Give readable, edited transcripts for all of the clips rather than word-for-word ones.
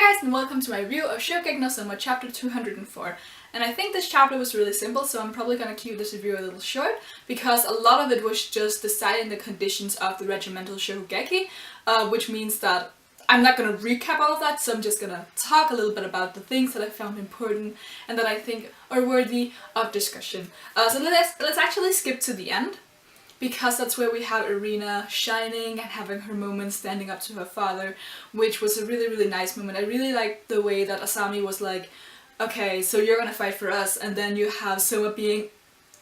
guys, and welcome to my review of Shokugeki no Soma chapter 204. And I think this chapter was really simple, so I'm probably gonna keep this review a little short because a lot of it was just deciding the conditions of the Regimental Shokugeki, which means that I'm not gonna recap all of that, so I'm just gonna talk a little bit about the things that I found important and that I think are worthy of discussion. So let's actually skip to the end, because that's where we have Erina shining and having her moment standing up to her father, which was a really nice moment. I really liked the way that Asami was like, okay, so you're gonna fight for us, and then you have Soma being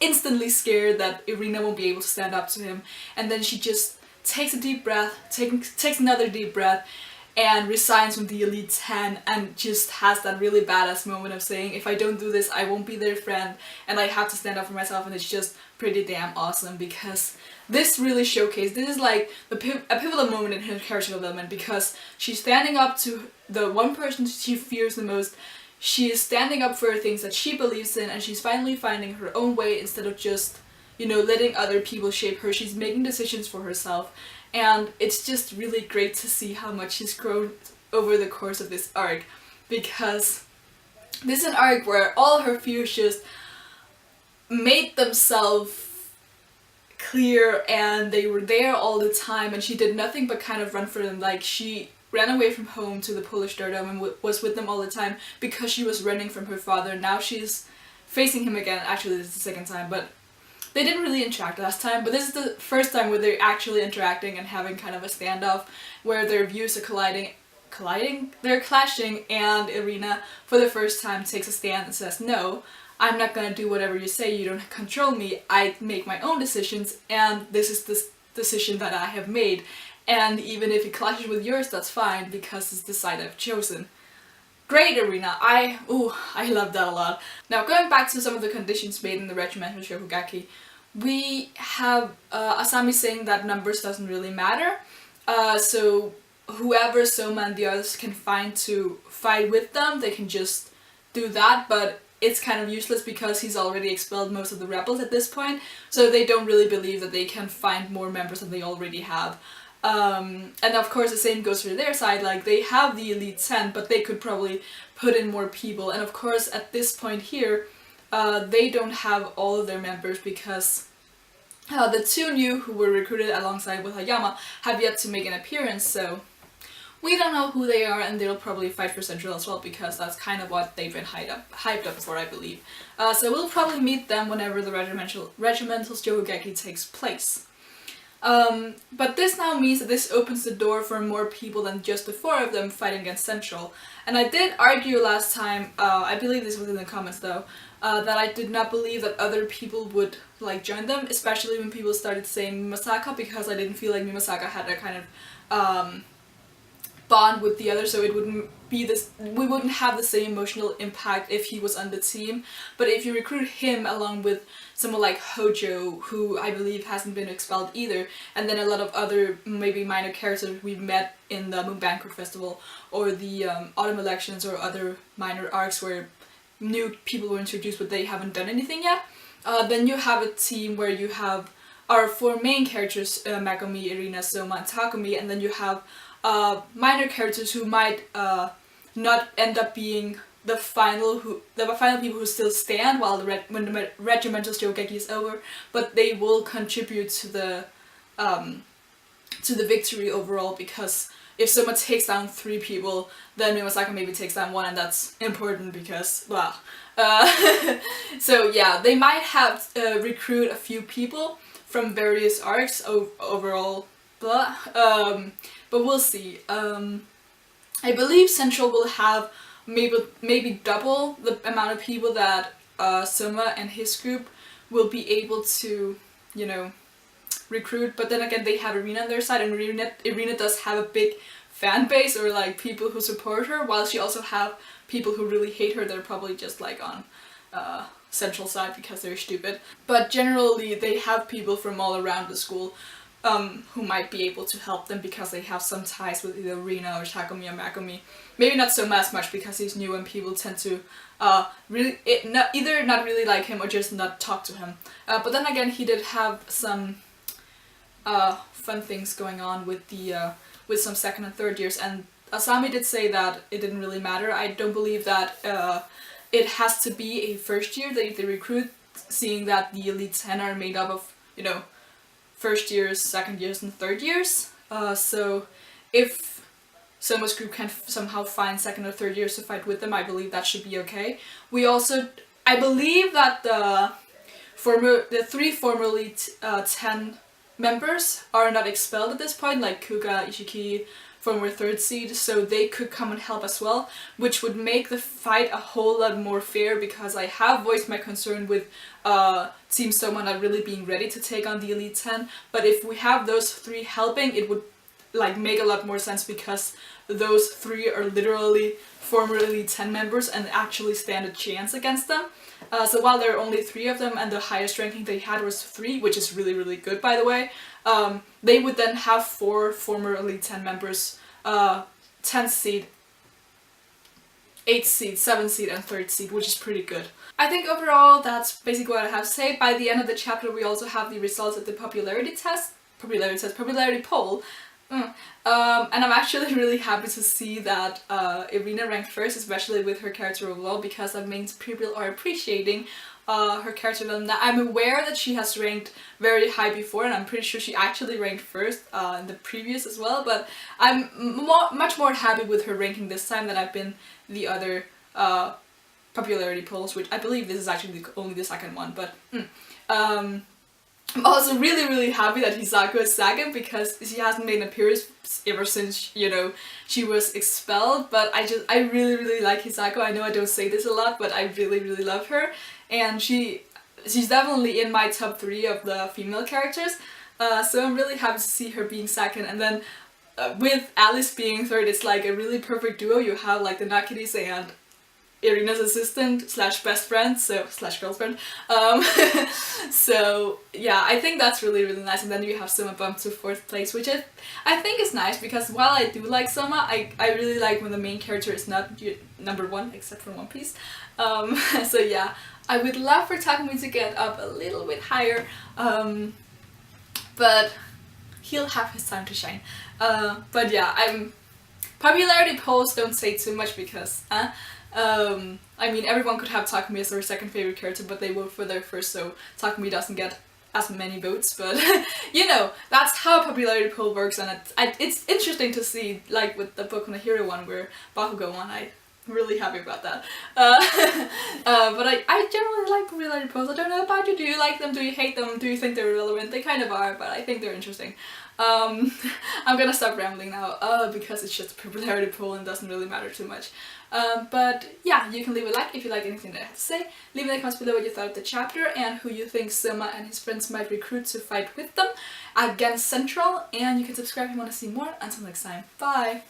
instantly scared that Erina won't be able to stand up to him, and then she just takes a deep breath, takes another deep breath, and resigns from the Elite 10 and just has that really badass moment of saying, if I don't do this, I won't be their friend and I have to stand up for myself, and it's just pretty damn awesome because this really showcased, this is like a pivotal moment in her character development because she's standing up to the one person she fears the most, she is standing up for things that she believes in, and she's finally finding her own way instead of just, you know, letting other people shape her. She's making decisions for herself. And it's just really great to see how much she's grown over the course of this arc, because this is an arc where all her fears just made themselves clear and they were there all the time, and she did nothing but kind of run for them. Like, she ran away from home to the Polish Dardome and was with them all the time because she was running from her father. Now she's facing him again. Actually, this is the second time, but they didn't really interact last time, but this is the first time where they're actually interacting and having kind of a standoff where their views are they're clashing, and Erina for the first time takes a stand and says, no, I'm not gonna do whatever you say, you don't control me, I make my own decisions, and this is the decision that I have made, and even if it clashes with yours, that's fine, because it's the side I've chosen. Great, Erina. I love that a lot. Now, going back to some of the conditions made in the Regimental Shokugeki, we have Asami saying that numbers doesn't really matter. So whoever Soma and the others can find to fight with them, they can just do that, but it's kind of useless because he's already expelled most of the rebels at this point, so they don't really believe that they can find more members than they already have. And of course the same goes for their side, like they have the Elite 10, but they could probably put in more people, and of course at this point here, they don't have all of their members because the two new who were recruited alongside with Hayama have yet to make an appearance, so we don't know who they are, and they'll probably fight for Central as well because that's kind of what they've been hyped up for, I believe. So we'll probably meet them whenever the Regimental Shokugeki takes place. But this now means that this opens the door for more people than just the four of them fighting against Central. And I did argue last time, I believe this was in the comments though, that I did not believe that other people would like join them, especially when people started saying Mimasaka, because I didn't feel like Mimasaka had a kind of bond with the others, so it wouldn't be this, we wouldn't have the same emotional impact if he was on the team. But if you recruit him along with someone like Hojo, who I believe hasn't been expelled either, and then a lot of other maybe minor characters we've met in the Moon Banquet Festival or the Autumn Elections or other minor arcs where new people were introduced but they haven't done anything yet, then you have a team where you have our four main characters, Megumi, Erina, Soma, and Takumi, and then you have minor characters who might not end up being the final people who still stand while when the Regimental Shokugeki is over, but they will contribute to the victory overall, because if Soma takes down 3 people, then Mimasaka maybe takes down 1, and that's important because, well, so yeah, they might have recruit a few people from various arcs overall, blah, but we'll see. I believe Central will have maybe double the amount of people that Soma and his group will be able to, you know, recruit, but then again they have Erina on their side, and Erina does have a big fan base, or like people who support her, while she also have people who really hate her. They're probably just like on Central side because they're stupid, but generally they have people from all around the school who might be able to help them because they have some ties with either Erina or Takumi or Megumi. Maybe not so much because he's new and people tend to either not really like him or just not talk to him. But then again, he did have some fun things going on with the with some second and third years, and Asami did say that it didn't really matter. I don't believe that it has to be a first year that they recruit, seeing that the Elite 10 are made up of, you know, first years, second years, and third years. So if Soma's group can somehow find second or third years to fight with them, I believe that should be okay. I believe that the 3 formerly 10 members are not expelled at this point, like Kuga, Ishiki, former 3rd seed, so they could come and help as well, which would make the fight a whole lot more fair, because I have voiced my concern with Team Soma not really being ready to take on the Elite 10, but if we have those 3 helping, it would like make a lot more sense, because those 3 are literally former Elite 10 members and actually stand a chance against them. So while there are only 3 of them and the highest ranking they had was 3, which is really, really good by the way, they would then have 4 former Elite 10 members, 10th seed, 8th seed, 7th seed, and 3rd seed, which is pretty good. I think overall that's basically what I have to say. By the end of the chapter we also have the results of the popularity poll. And I'm actually really happy to see that Erina ranked first, especially with her character overall, because that means people are appreciating her character development. I'm aware that she has ranked very high before, and I'm pretty sure she actually ranked first in the previous as well, but I'm much more happy with her ranking this time than I've been the other popularity polls, which I believe this is actually only the second one, but I'm also really, really happy that Hisako is second, because she hasn't made an appearance ever since, you know, she was expelled, but I really, really like Hisako. I know I don't say this a lot, but I really, really love her, and she's definitely in my top 3 of the female characters, so I'm really happy to see her being second, and then with Alice being third, it's like a really perfect duo. You have like the Nakiris and Erina's assistant slash best friend, so slash girlfriend. So yeah, I think that's really, really nice. And then you have Soma bumped to 4th place, which I think is nice, because while I do like Soma, I really like when the main character is not number 1, except for One Piece. So yeah, I would love for Takumi to get up a little bit higher, but he'll have his time to shine. But yeah, popularity polls don't say too much, because I mean, everyone could have Takumi as their second favorite character, but they vote for their first, so Takumi doesn't get as many votes, but you know, that's how a popularity poll works, and it's interesting to see, like with the Boku no Hero one where Bakugo won. I'm really happy about that. But I generally like popularity polls. I don't know about you. Do you like them? Do you hate them? Do you think they're irrelevant? They kind of are, but I think they're interesting. I'm gonna stop rambling now, because it's just a popularity poll and doesn't really matter too much. But yeah, you can leave a like if you like anything that I have to say. Leave in the comments below what you thought of the chapter and who you think Soma and his friends might recruit to fight with them against Central, and you can subscribe if you want to see more. Until next time, bye!